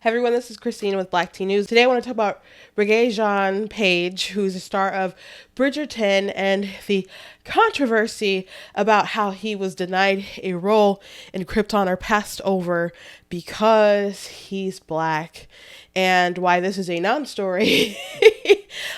Hey everyone, this is Christine with Black Tea News. Today I want to talk about Rege-Jean Page, who's the star of Bridgerton, and the controversy about how he was denied a role in Krypton or passed over because he's black, and why this is a non-story.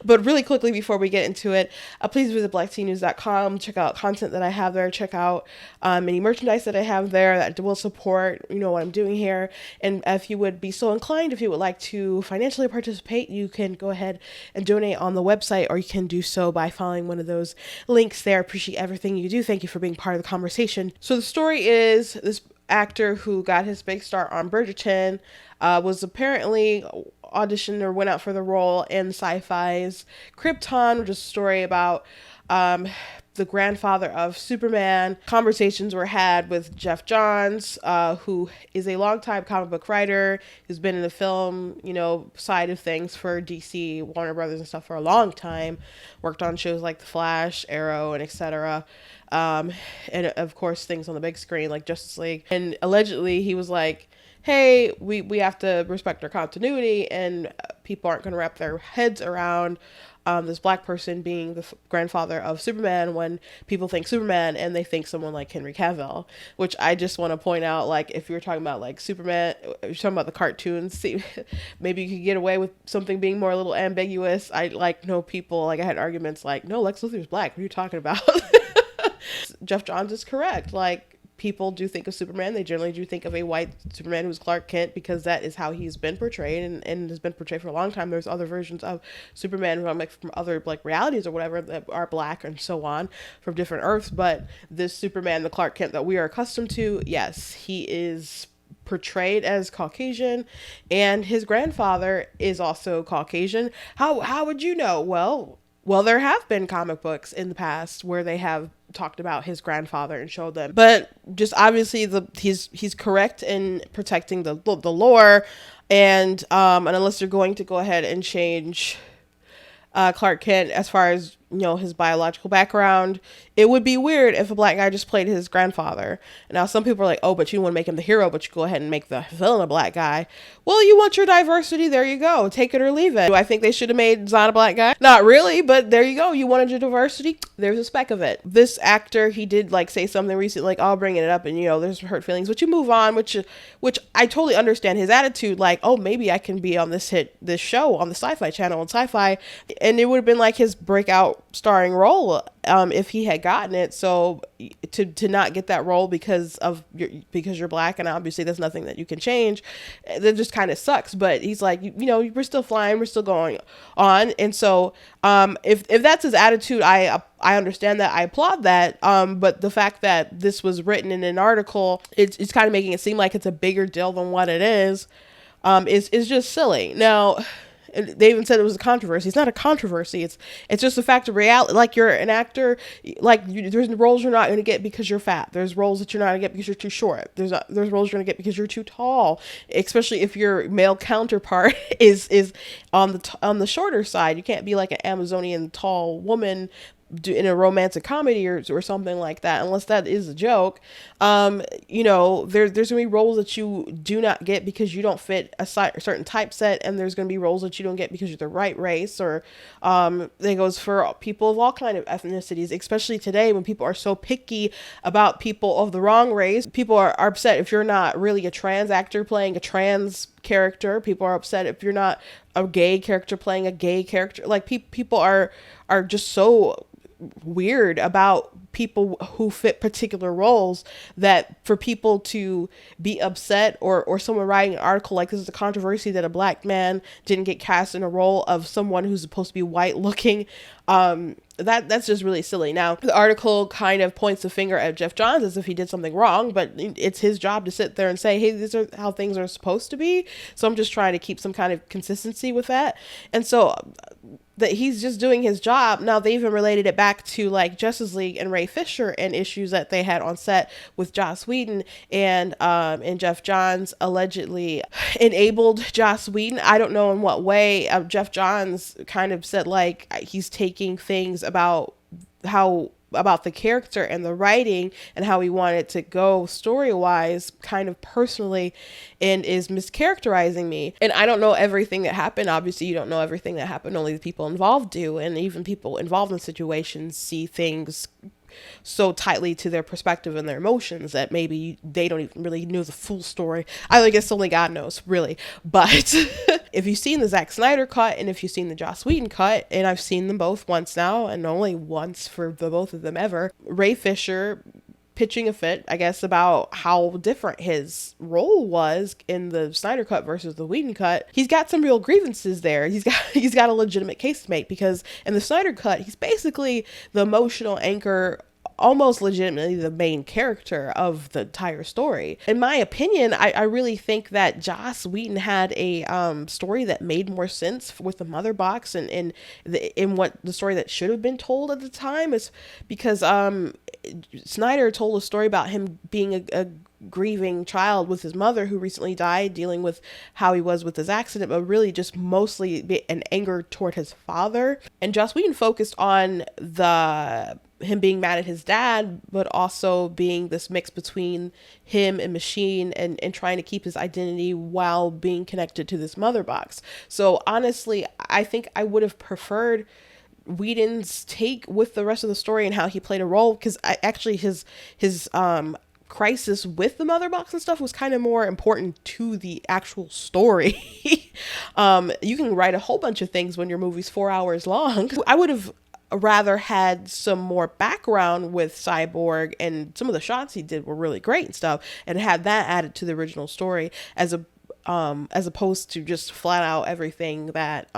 But really quickly before we get into it, please visit blacktnews.com. Check out content that I have there. Check out any merchandise that I have there that will support, what I'm doing here. And if you would be so inclined, if you would like to financially participate, you can go ahead and donate on the website, or you can do so by following one of those links there. Appreciate everything you do. Thank you for being part of the conversation. So the story is this actor who got his big start on Bridgerton was apparently auditioned or went out for the role in Syfy's Krypton, which is a story about the grandfather of Superman. Conversations were had with Geoff Johns, who is a longtime comic book writer, who's been in the film, side of things for DC, Warner Brothers and stuff for a long time, worked on shows like The Flash, Arrow, and etc. And of course things on the big screen like Justice League. And allegedly he was like, hey, we have to respect our continuity, and people aren't going to wrap their heads around this black person being the grandfather of Superman when people think Superman and they think someone like Henry Cavill, which I just want to point out, like, if you're talking about like Superman, if you're talking about the cartoons, see, maybe you could get away with something being more a little ambiguous. I know people, like, I had arguments like, no, Lex Luthor's black. What are you talking about? Geoff Johns is correct. Like, people do think of Superman. They generally do think of a white Superman who's Clark Kent, because that is how he's been portrayed and has been portrayed for a long time. There's other versions of Superman from other realities or whatever that are black and so on from different Earths. But this Superman, the Clark Kent that we are accustomed to, yes, he is portrayed as Caucasian, and his grandfather is also Caucasian. How would you know? Well, there have been comic books in the past where they have talked about his grandfather and showed them, but just obviously he's correct in protecting the lore, and unless they're going to go ahead and change Clark Kent as far as his biological background, it would be weird if a black guy just played his grandfather. Now some people are like, oh, but you want to make him the hero, but you go ahead and make the villain a black guy. Well, you want your diversity, there you go, take it or leave it. Do I think they should have made Zahn a black guy? Not really, but there you go. You wanted your diversity, there's a speck of it. This actor, he did say something recently, like, I'll bring it up, and there's hurt feelings, but you move on, which I totally understand his attitude, like, oh, maybe I can be on this show on the Syfy channel on Syfy, and it would have been like his breakout starring role if he had gotten it. So to not get that role because you're black, and obviously there's nothing that you can change, that just kind of sucks. But he's like, we're still flying, we're still going on. And so if that's his attitude, I understand that, I applaud that. But the fact that this was written in an article, it's kind of making it seem like it's a bigger deal than what it is just silly. Now, they even said it was a controversy. It's not a controversy. It's just a fact of reality. Like, you're an actor, there's roles you're not going to get because you're fat. There's roles that you're not going to get because you're too short. There's roles you're going to get because you're too tall, especially if your male counterpart is on the shorter side. You can't be like an Amazonian tall woman in a romantic comedy or something like that, unless that is a joke. There's gonna be roles that you do not get because you don't fit a certain typeset, and there's gonna be roles that you don't get because you're the right race, or that goes for people of all kind of ethnicities, especially today when people are so picky about people of the wrong race. People are upset if you're not really a trans actor playing a trans character. People are upset if you're not a gay character playing a gay character. Like, people are just so weird about people who fit particular roles, that for people to be upset, or someone writing an article like, this is a controversy that a black man didn't get cast in a role of someone who's supposed to be white looking, that's just really silly. Now, the article kind of points the finger at Geoff Johns as if he did something wrong, but it's his job to sit there and say, hey, these are how things are supposed to be. So I'm just trying to keep some kind of consistency with that. And so that he's just doing his job. Now, they even related it back to Justice League and Ray Fisher and issues that they had on set with Joss Whedon, and Geoff Johns allegedly enabled Joss Whedon. I don't know in what way. Geoff Johns kind of said he's taking things about how about the character and the writing and how he wanted to go story wise kind of personally, and is mischaracterizing me. And I don't know everything that happened. Obviously you don't know everything that happened, only the people involved do, and even people involved in situations see things so tightly to their perspective and their emotions that maybe they don't even really know the full story. I guess only God knows, really. But if you've seen the Zack Snyder cut and if you've seen the Joss Whedon cut, and I've seen them both once now, and only once for the both of them ever, Ray Fisher pitching a fit, I guess, about how different his role was in the Snyder cut versus the Whedon cut. He's got some real grievances there. He's got a legitimate case to make, because in the Snyder cut, he's basically the emotional anchor, almost legitimately the main character of the entire story. In my opinion, I really think that Joss Whedon had a story that made more sense with the mother box, and in what the story that should have been told at the time, is because Snyder told a story about him being a grieving child with his mother who recently died, dealing with how he was with his accident, but really just mostly an anger toward his father. And Joss Whedon focused on him being mad at his dad, but also being this mix between him and Machine, and trying to keep his identity while being connected to this mother box. So honestly, I think I would have preferred Whedon's take with the rest of the story and how he played a role, because actually his crisis with the mother box and stuff was kind of more important to the actual story. You can write a whole bunch of things when your movie's 4 hours long. I would have rather had some more background with Cyborg, and some of the shots he did were really great and stuff, and had that added to the original story, as opposed to just flat out everything that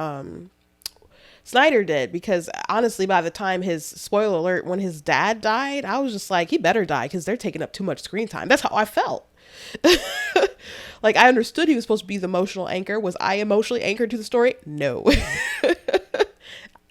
Snyder did. Because honestly, by the time spoiler alert, when his dad died, I was just like, he better die, because they're taking up too much screen time. That's how I felt. Like, I understood he was supposed to be the emotional anchor. Was I emotionally anchored to the story? No.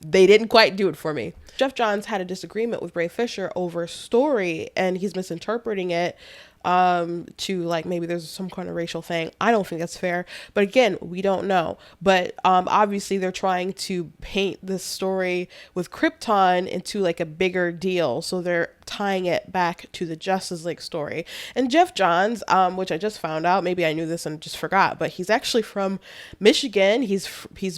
They didn't quite do it for me. Jeff Johns had a disagreement with Ray Fisher over story, and he's misinterpreting it to like maybe there's some kind of racial thing. I don't think that's fair, but again, we don't know. But obviously they're trying to paint this story with Krypton into like a bigger deal, so they're tying it back to the Justice League story. And Jeff Johns, which I just found out, maybe I knew this and just forgot, but he's actually from Michigan. He's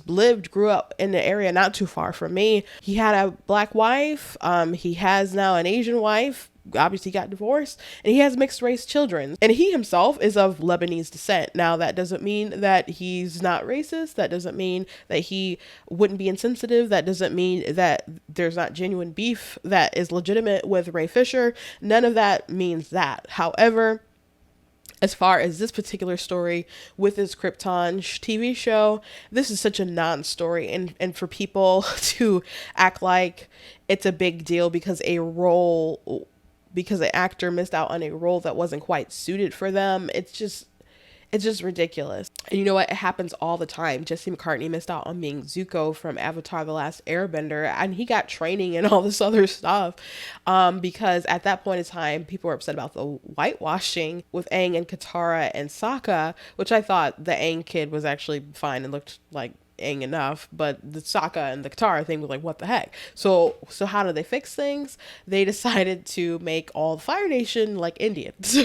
grew up in the area not too far from me. He had a black wife. He has now an Asian wife. Obviously got divorced, and he has mixed race children, and he himself is of Lebanese descent. Now, that doesn't mean that he's not racist. That doesn't mean that he wouldn't be insensitive. That doesn't mean that there's not genuine beef that is legitimate with Ray Fisher. None of that means that. However, as far as this particular story with his Krypton TV show, this is such a non-story, and for people to act like it's a big deal because an actor missed out on a role that wasn't quite suited for them, it's just ridiculous. And you know what? It happens all the time. Jesse McCartney missed out on being Zuko from Avatar: The Last Airbender, and he got training and all this other stuff because at that point in time, people were upset about the whitewashing with Aang and Katara and Sokka, which I thought the Aang kid was actually fine and looked like Aang enough, but the Sokka and the Katara thing was like, what the heck? So how do they fix things? They decided to make all the Fire Nation like Indians.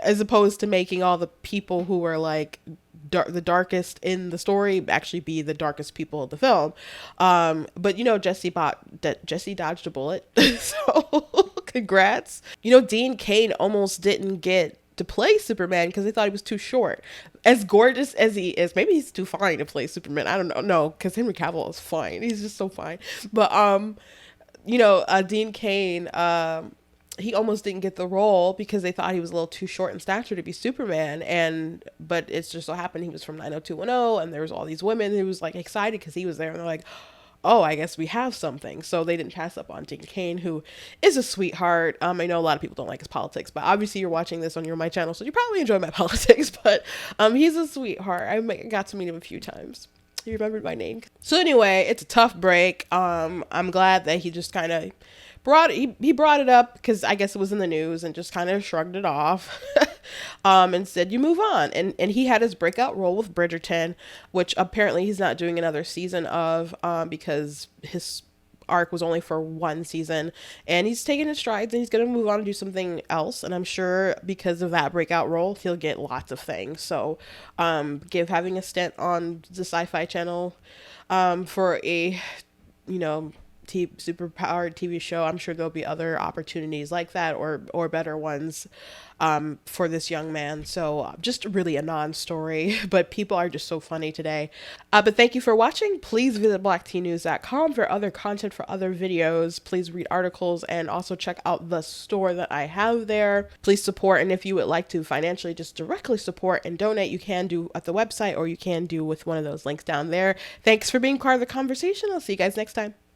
As opposed to making all the people who were like the darkest in the story actually be the darkest people of the film. But you know, Jesse dodged a bullet. So congrats. You know, Dean Cain almost didn't get to play Superman because they thought he was too short. As gorgeous as he is, maybe he's too fine to play Superman. I don't know. No, because Henry Cavill is fine. He's just so fine. But you know, Dean Cain, he almost didn't get the role because they thought he was a little too short in stature to be Superman. But it's just so happened he was from 90210, and there was all these women who was like excited because he was there, and they're like, oh, I guess we have something. So they didn't pass up on Dean Cain, who is a sweetheart. I know a lot of people don't like his politics, but obviously you're watching this on my channel, so you probably enjoy my politics. But he's a sweetheart. I got to meet him a few times. He remembered my name. So anyway, it's a tough break. I'm glad that he just kind of brought it up because I guess it was in the news, and just kind of shrugged it off and said, you move on. And he had his breakout role with Bridgerton, which apparently he's not doing another season of because his arc was only for one season, and he's taking his strides and he's going to move on and do something else. And I'm sure because of that breakout role, he'll get lots of things. So, having a stint on the Syfy channel, for a, you know, super powered TV show, I'm sure there'll be other opportunities like that, or better ones, for this young man. So just really a non-story, but people are just so funny today. But thank you for watching. Please visit blacktnews.com for other content, for other videos. Please read articles and also check out the store that I have there. Please support, and if you would like to financially just directly support and donate, you can do at the website, or you can do with one of those links down there. Thanks for being part of the conversation. I'll see you guys next time.